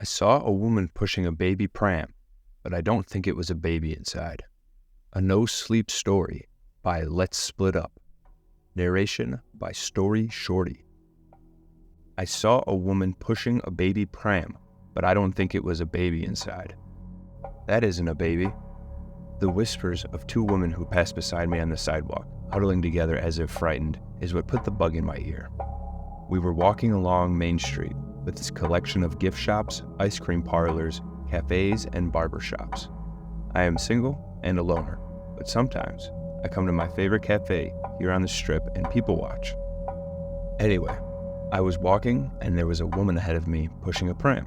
I saw a woman pushing a baby pram, but I don't think it was a baby inside. A NoSleep Story by Let's Split Up. Narration by Story Shorty. I saw a woman pushing a baby pram, but I don't think it was a baby inside. That isn't a baby. The whispers of two women who passed beside me on the sidewalk, huddling together as if frightened, is what put the bug in my ear. We were walking along Main Street with this collection of gift shops, ice cream parlors, cafés, and barber shops. I am single and a loner, but sometimes I come to my favorite cafe here on the strip and people watch. Anyway, I was walking and there was a woman ahead of me pushing a pram.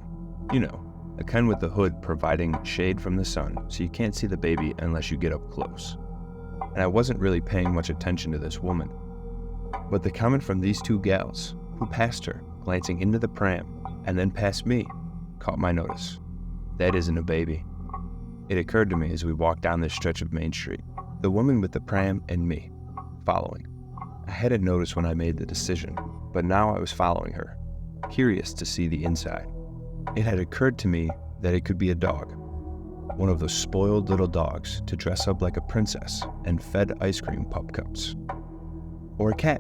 You know, the kind with the hood providing shade from the sun so you can't see the baby unless you get up close. And I wasn't really paying much attention to this woman. But the comment from these two gals, who passed her, glancing into the pram, and then past me, caught my notice. That isn't a baby. It occurred to me as we walked down this stretch of Main Street, the woman with the pram and me, following. I hadn't noticed when I made the decision, but now I was following her, curious to see the inside. It had occurred to me that it could be a dog, one of those spoiled little dogs to dress up like a princess and fed ice cream pup cups. Or a cat.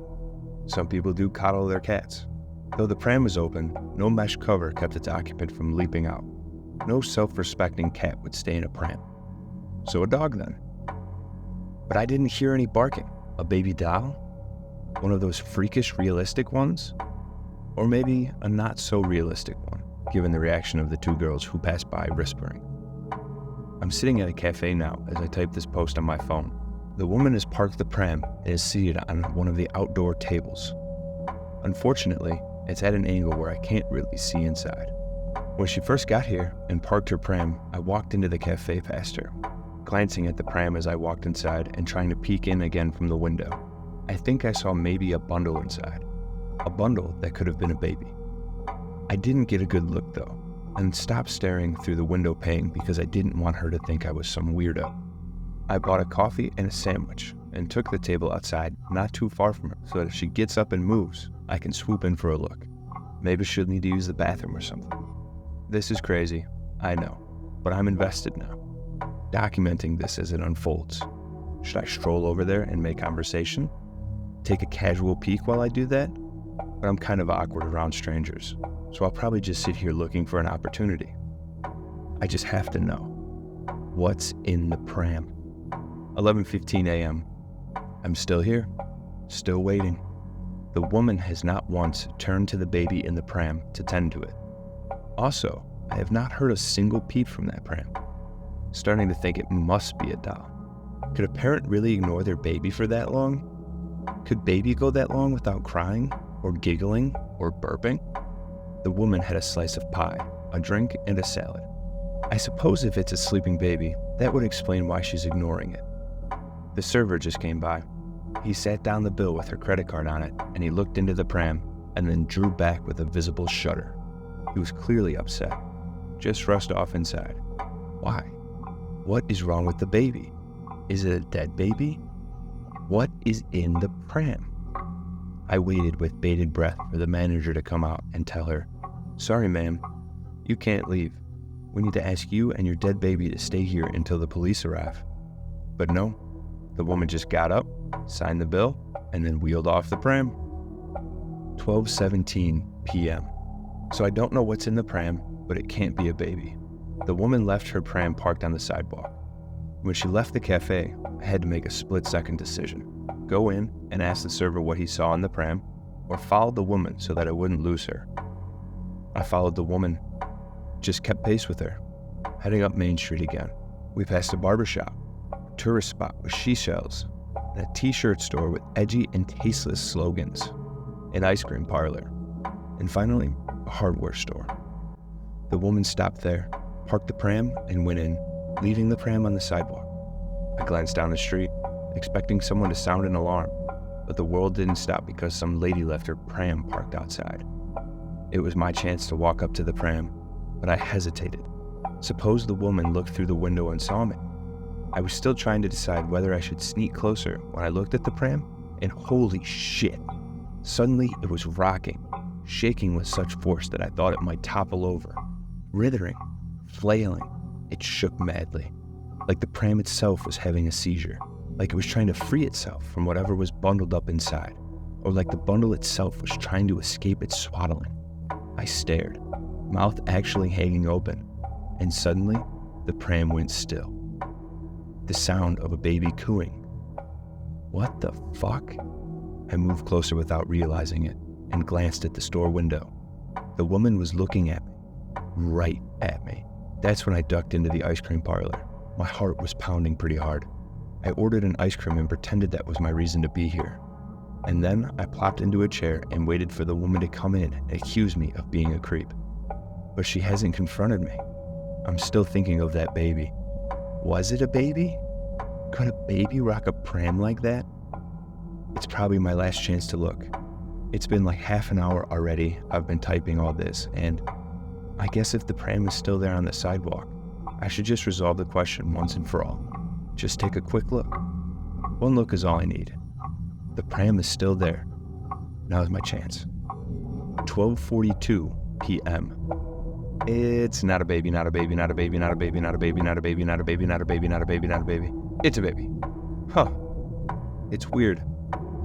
Some people do coddle their cats. Though the pram was open, no mesh cover kept its occupant from leaping out. No self-respecting cat would stay in a pram. So a dog then. But I didn't hear any barking. A baby doll? One of those freakish realistic ones? Or maybe a not so realistic one, given the reaction of the two girls who passed by whispering. I'm sitting at a cafe now as I type this post on my phone. The woman has parked the pram and is seated on one of the outdoor tables. Unfortunately, it's at an angle where I can't really see inside. When she first got here and parked her pram, I walked into the cafe past her, glancing at the pram as I walked inside and trying to peek in again from the window. I think I saw maybe a bundle inside. A bundle that could have been a baby. I didn't get a good look though, and stopped staring through the window pane because I didn't want her to think I was some weirdo. I bought a coffee and a sandwich and took the table outside not too far from her so that if she gets up and moves, I can swoop in for a look. Maybe she'll need to use the bathroom or something. This is crazy, I know, but I'm invested now, documenting this as it unfolds. Should I stroll over there and make conversation? Take a casual peek while I do that? But I'm kind of awkward around strangers, so I'll probably just sit here looking for an opportunity. I just have to know, what's in the pram? 11:15 a.m. I'm still here, still waiting. The woman has not once turned to the baby in the pram to tend to it. Also, I have not heard a single peep from that pram. Starting to think it must be a doll. Could a parent really ignore their baby for that long? Could baby go that long without crying, or giggling, or burping? The woman had a slice of pie, a drink, and a salad. I suppose if it's a sleeping baby, that would explain why she's ignoring it. The server just came by. He sat down the bill with her credit card on it, and he looked into the pram, and then drew back with a visible shudder. He was clearly upset. Just rushed off inside. Why? What is wrong with the baby? Is it a dead baby? What is in the pram? I waited with bated breath for the manager to come out and tell her, "Sorry, ma'am, you can't leave. We need to ask you and your dead baby to stay here until the police arrive." But no, the woman just got up, signed the bill, and then wheeled off the pram. 12:17 p.m. So I don't know what's in the pram, but it can't be a baby. The woman left her pram parked on the sidewalk. When she left the cafe, I had to make a split-second decision. Go in and ask the server what he saw in the pram, or follow the woman so that I wouldn't lose her. I followed the woman, just kept pace with her, heading up Main Street again. We passed a barber shop, a tourist spot with seashells, and a t-shirt store with edgy and tasteless slogans, an ice cream parlor, and finally, a hardware store. The woman stopped there, parked the pram, and went in, leaving the pram on the sidewalk. I glanced down the street, expecting someone to sound an alarm, but the world didn't stop because some lady left her pram parked outside. It was my chance to walk up to the pram, but I hesitated. Suppose the woman looked through the window and saw me. I was still trying to decide whether I should sneak closer when I looked at the pram, and holy shit! Suddenly it was rocking, shaking with such force that I thought it might topple over. writhing, flailing. It shook madly, like the pram itself was having a seizure, like it was trying to free itself from whatever was bundled up inside, or like the bundle itself was trying to escape its swaddling. I stared, mouth actually hanging open, and suddenly, the pram went still. The sound of a baby cooing. What the fuck? I moved closer without realizing it, and glanced at the store window. The woman was looking at me, right at me. That's when I ducked into the ice cream parlor. My heart was pounding pretty hard. I ordered an ice cream and pretended that was my reason to be here. And then I plopped into a chair and waited for the woman to come in and accuse me of being a creep. But she hasn't confronted me. I'm still thinking of that baby. Was it a baby? Could a baby rock a pram like that? It's probably my last chance to look. It's been like half an hour already. I've been typing all this, and I guess if the pram is still there on the sidewalk, I should just resolve the question once and for all. Just take a quick look. One look is all I need. The pram is still there. Now's my chance. 12:42 p.m. It's not a baby, not a baby, not a baby, not a baby, not a baby, not a baby, not a baby, not a baby, not a baby, not a baby. It's a baby. Huh. It's weird.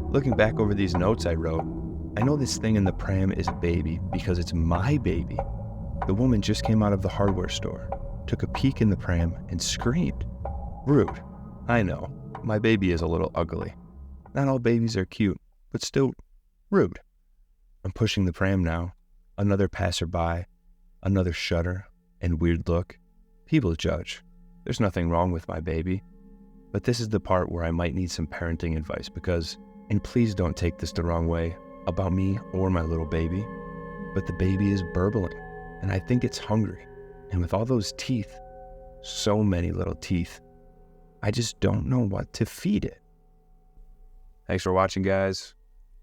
Looking back over these notes I wrote, I know this thing in the pram is a baby because it's my baby. The woman just came out of the hardware store, took a peek in the pram, and screamed. Rude. I know. My baby is a little ugly. Not all babies are cute, but still rude. I'm pushing the pram now. Another passerby, another shudder, and weird look. People judge. There's nothing wrong with my baby. But this is the part where I might need some parenting advice because, and please don't take this the wrong way, about me or my little baby, but the baby is burbling, and I think it's hungry. And with all those teeth, so many little teeth, I just don't know what to feed it. Thanks for watching, guys.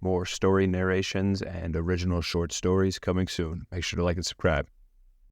More story narrations and original short stories coming soon. Make sure to like and subscribe.